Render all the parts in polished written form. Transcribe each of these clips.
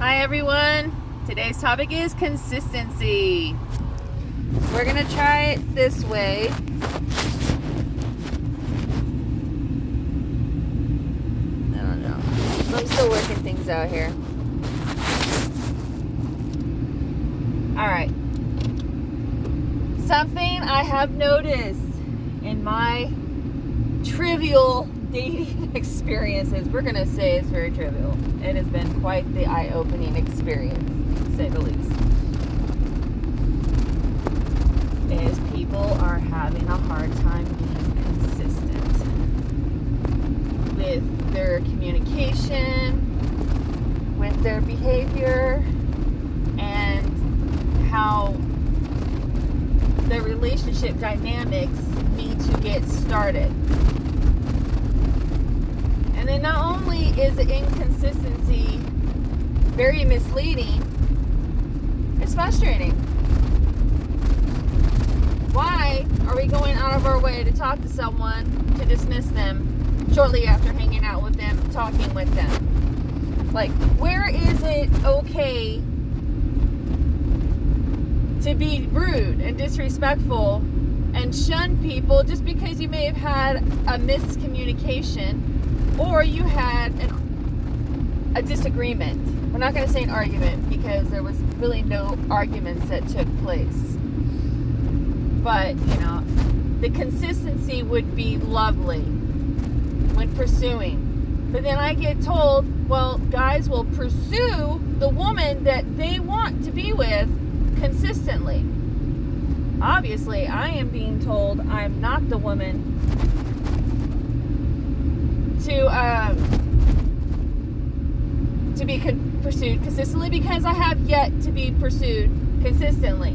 Hi everyone, today's topic is consistency. We're gonna try it this way. I don't know, I'm still working things out here. Alright, something I have noticed in my trivial dating experiences, we're gonna say it's very trivial. It has been quite the eye-opening experience, to say the least. Is people are having a hard time being consistent with their communication, with their behavior, and how their relationship dynamics need to get started. And then not only is the inconsistency very misleading, it's frustrating. Why are we going out of our way to talk to someone, to dismiss them shortly after hanging out with them, talking with them? Like, where is it okay to be rude and disrespectful and shun people just because you may have had a miscommunication or you had a disagreement? We're not going to say an argument because there was really no arguments that took place. But, the consistency would be lovely when pursuing. But then I get told, well, guys will pursue the woman that they want to be with consistently. Obviously, I am being told I'm not the woman to be pursued consistently because I have yet to be pursued consistently.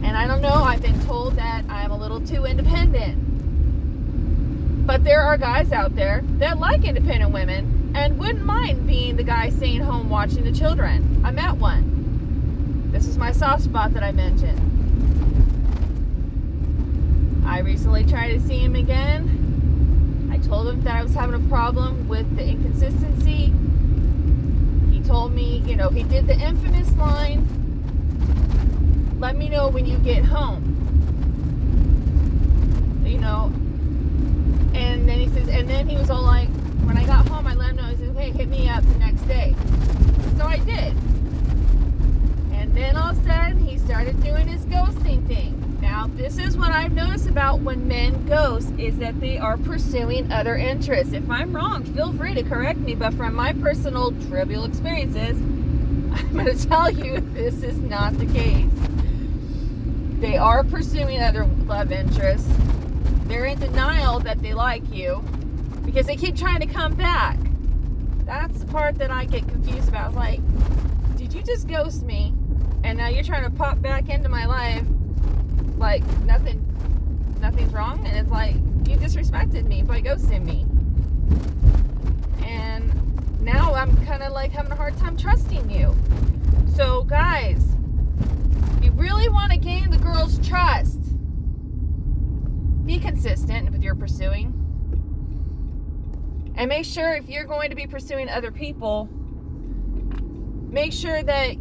And I don't know, I've been told that I'm a little too independent. But there are guys out there that like independent women and wouldn't mind being the guy staying home watching the children. I met one. This is my soft spot that I mentioned. I recently tried to see him again. I told him that I was having a problem with the inconsistency. He told me, he did the infamous line, "Let me know when you get home." And then he says, and then he was all like, when I got home, I let him know. He said, "Hey, hit me up the next day." So I did. And then all of a sudden, he started doing his ghosting thing. Now, this is what I've noticed about when men ghost, is that they are pursuing other interests. If I'm wrong, feel free to correct me, but from my personal trivial experiences, I'm going to tell you this is not the case. They are pursuing other love interests. They're in denial that they like you because they keep trying to come back. That's the part that I get confused about. It's like, did you just ghost me? And now you're trying to pop back into my life like nothing's wrong? And it's like, you disrespected me by ghosting me. And now I'm kind of like having a hard time trusting you. So guys, you really want to gain the girl's trust, be consistent with your pursuing. And make sure if you're going to be pursuing other people, make sure that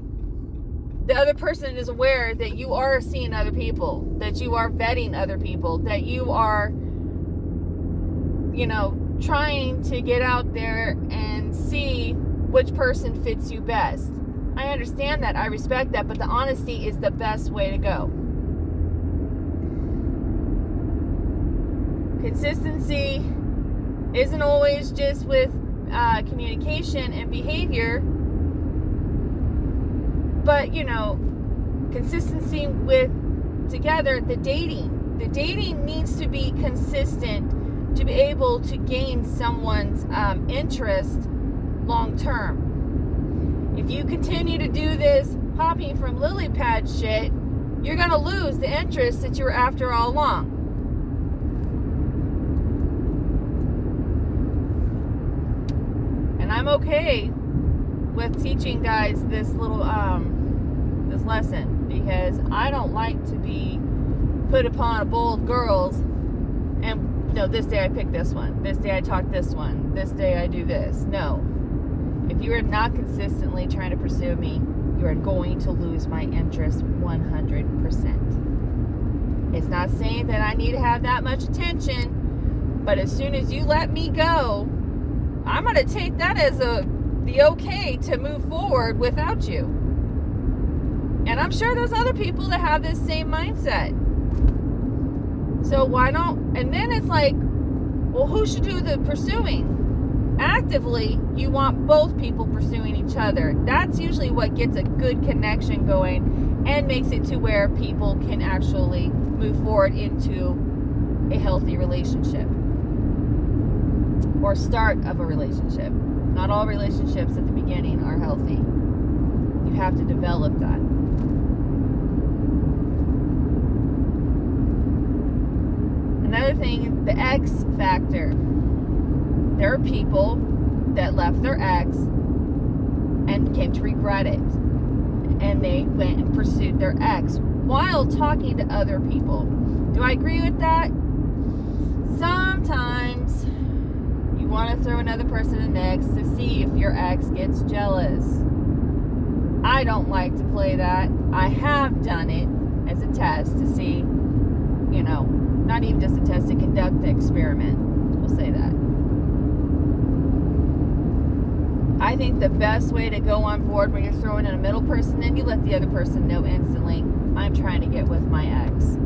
the other person is aware that you are seeing other people, that you are vetting other people, that you are, trying to get out there and see which person fits you best. I understand that. I respect that. But the honesty is the best way to go. Consistency isn't always just with communication and behavior. But, consistency with together, the dating. The dating needs to be consistent to be able to gain someone's interest long term. If you continue to do this hopping from lily pad shit, you're going to lose the interest that you were after all along. And I'm okay with teaching guys this little this lesson because I don't like to be put upon a bowl of girls and this day I pick this one, this day I talk this one, this day I do this. No. if you are not consistently trying to pursue me, you are going to lose my interest 100%. It's not saying that I need to have that much attention, but as soon as you let me go, I'm going to take that as the okay to move forward without you. And I'm sure there's other people that have this same mindset. So why don't, and then it's like, well, who should do the pursuing? Actively, you want both people pursuing each other. That's usually what gets a good connection going and makes it to where people can actually move forward into a healthy relationship or start of a relationship. Not all relationships at the beginning are healthy. You have to develop that. Another thing, the X factor. There are people that left their ex and came to regret it. And they went and pursued their ex while talking to other people. Do I agree with that? Sometimes you want to throw another person in the mix to see if your ex gets jealous. I don't like to play that. I have done it as a test to see, not even just a test, to conduct the experiment. We'll say that. I think the best way to go on board when you're throwing in a middle person in, you let the other person know instantly, I'm trying to get with my ex.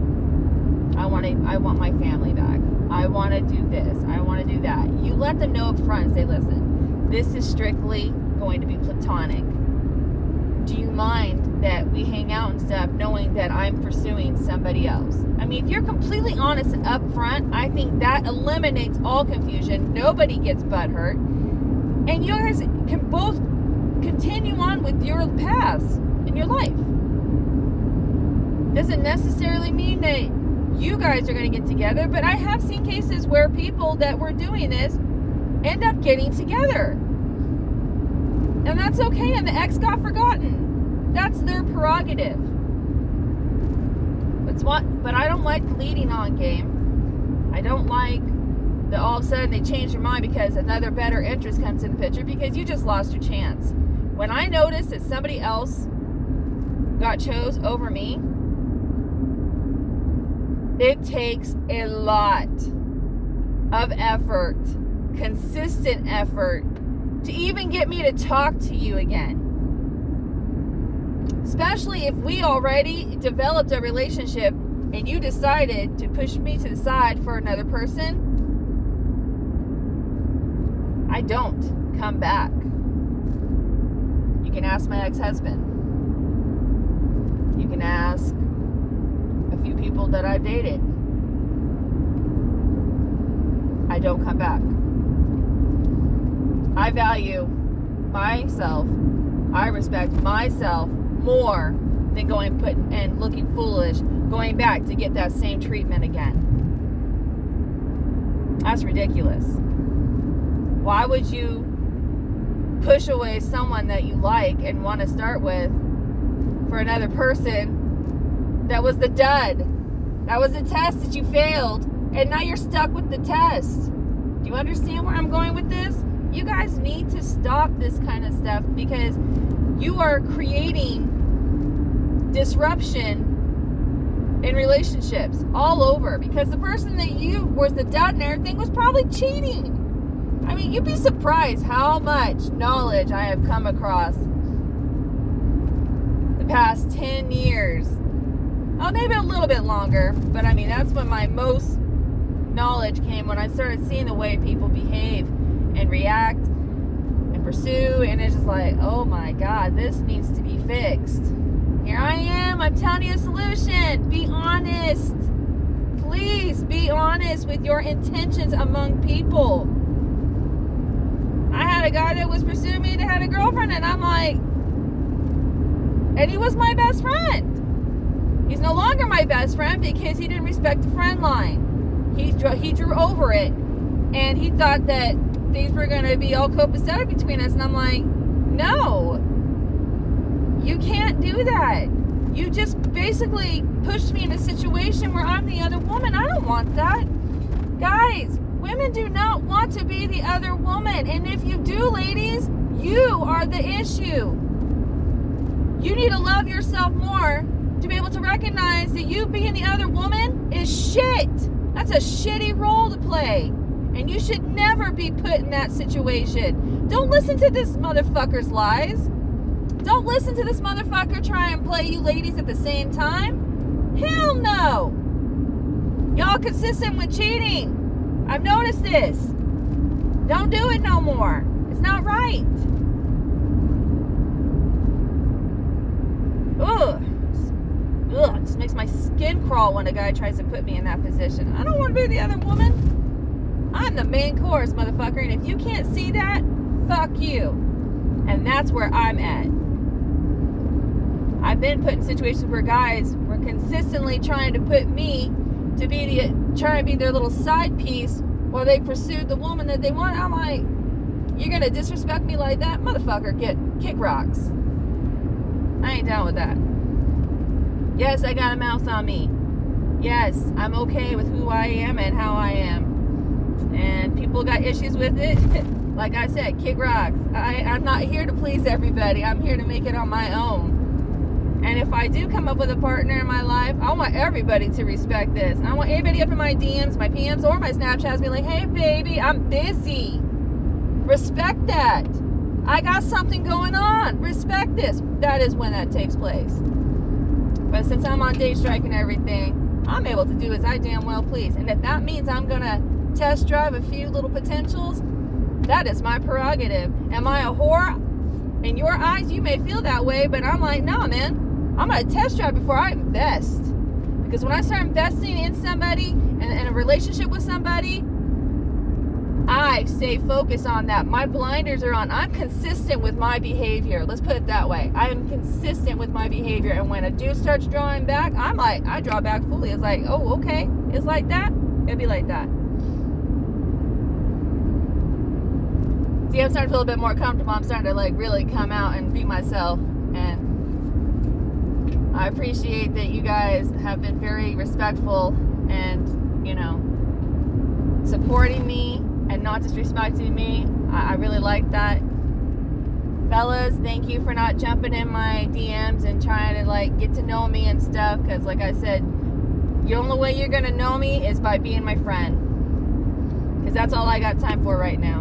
I want my family back. I want to do this. I want to do that. You let them know up front and say, listen, this is strictly going to be platonic. Do you mind that we hang out and stuff knowing that I'm pursuing somebody else? I mean, if you're completely honest and upfront, I think that eliminates all confusion. Nobody gets butthurt. And you guys can both continue on with your paths in your life. Doesn't necessarily mean that you guys are going to get together, but I have seen cases where people that were doing this end up getting together. And that's okay, and the ex got forgotten. That's their prerogative. But I don't like the leading on game. I don't like that all of a sudden they change their mind because another better interest comes in the picture, because you just lost your chance. When I notice that somebody else got chose over me, it takes a lot of effort, consistent effort, to even get me to talk to you again. Especially if we already developed a relationship and you decided to push me to the side for another person, I don't come back. You can ask my ex-husband. You can ask a few people that I've dated. I don't come back. I value myself. I respect myself more than going and looking foolish, going back to get that same treatment again. That's ridiculous. Why would you push away someone that you like and want to start with for another person that was the dud? That was the test that you failed, and now you're stuck with the test. Do you understand where I'm going with this? You guys need to stop this kind of stuff, because you are creating disruption in relationships all over, because the person that you was the dud and everything was probably cheating. I mean, you'd be surprised how much knowledge I have come across the past 10 years. Oh, maybe a little bit longer, but I mean, that's when my most knowledge came, when I started seeing the way people behave and react and pursue, and it's just like, oh my God, this needs to be fixed. Here I am, I'm telling you a solution. Be honest. Please be honest with your intentions among people. I had a guy that was pursuing me that had a girlfriend, and I'm like, and he was my best friend. He's no longer my best friend because he didn't respect the friend line. He drew over it, and he thought that things were going to be all copacetic between us, and I'm like, no, you can't do that. You just basically pushed me in a situation where I'm the other woman. I don't want that. Guys, women do not want to be the other woman. And if you do, ladies, You are the issue. You need to love yourself more to be able to recognize that you being the other woman is shit. That's a shitty role to play. And you should never be put in that situation. Don't listen to this motherfucker's lies. Don't listen to this motherfucker try and play you ladies at the same time. Hell no. Y'all consistent with cheating. I've noticed this. Don't do it no more. It's not right. Ugh. Ugh. It just makes my skin crawl when a guy tries to put me in that position. I don't want to be the other woman. I'm the main course, motherfucker. And if you can't see that, fuck you. And that's where I'm at. I've been put in situations where guys were consistently trying to put me to be trying to be their little side piece while they pursued the woman that they want. I'm like, you're gonna disrespect me like that? Motherfucker, kick rocks. I ain't down with that. Yes, I got a mouth on me. Yes, I'm okay with who I am and how I am. And people got issues with it. Like I said, kick rocks. I'm not here to please everybody. I'm here to make it on my own. And if I do come up with a partner in my life, I want everybody to respect this. I want anybody up in my DMs, my PMs, or my Snapchats to be like, hey, baby, I'm busy. Respect that. I got something going on. Respect this. That is when that takes place. But since I'm on date strike and everything, I'm able to do as I damn well please. And if that means I'm going to test drive a few little potentials, that is my prerogative. Am I a whore? In your eyes, you may feel that way, but I'm like, no, man. I'm going to test drive before I invest. Because when I start investing in somebody and in a relationship with somebody, I stay focused on that. My blinders are on. I'm consistent with my behavior. Let's put it that way. I am consistent with my behavior. And when a dude starts drawing back, I'm like, I draw back fully. It's like, oh, okay. It's like that. It'll be like that. See, I'm starting to feel a little bit more comfortable. I'm starting to like really come out and be myself. And I appreciate that you guys have been very respectful and, you know, supporting me and not disrespecting me. I really like that. Fellas, thank you for not jumping in my DMs and trying to like get to know me and stuff. Because like I said, the only way you're going to know me is by being my friend. Because that's all I got time for right now.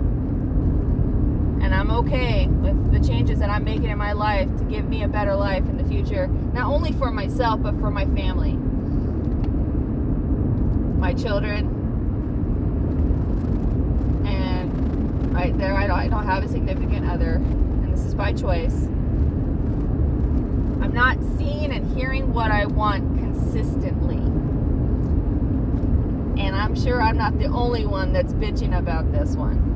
And I'm okay with the changes that I'm making in my life to give me a better life in the future. Not only for myself, but for my family. My children. And right there, I don't have a significant other. And this is by choice. I'm not seeing and hearing what I want consistently. And I'm sure I'm not the only one that's bitching about this one.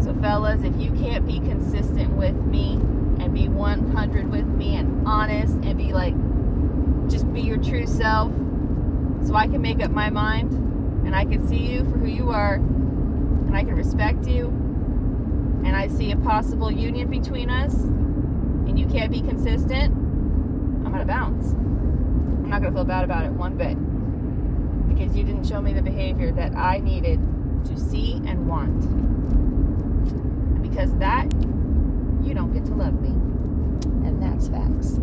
So fellas, if you can't be consistent with me and be 100 with me and honest and be like, just be your true self so I can make up my mind and I can see you for who you are and I can respect you and I see a possible union between us and you can't be consistent, I'm gonna bounce. I'm not gonna feel bad about it one bit because you didn't show me the behavior that I needed to see and want. Because that, you don't get to love me. And that's facts.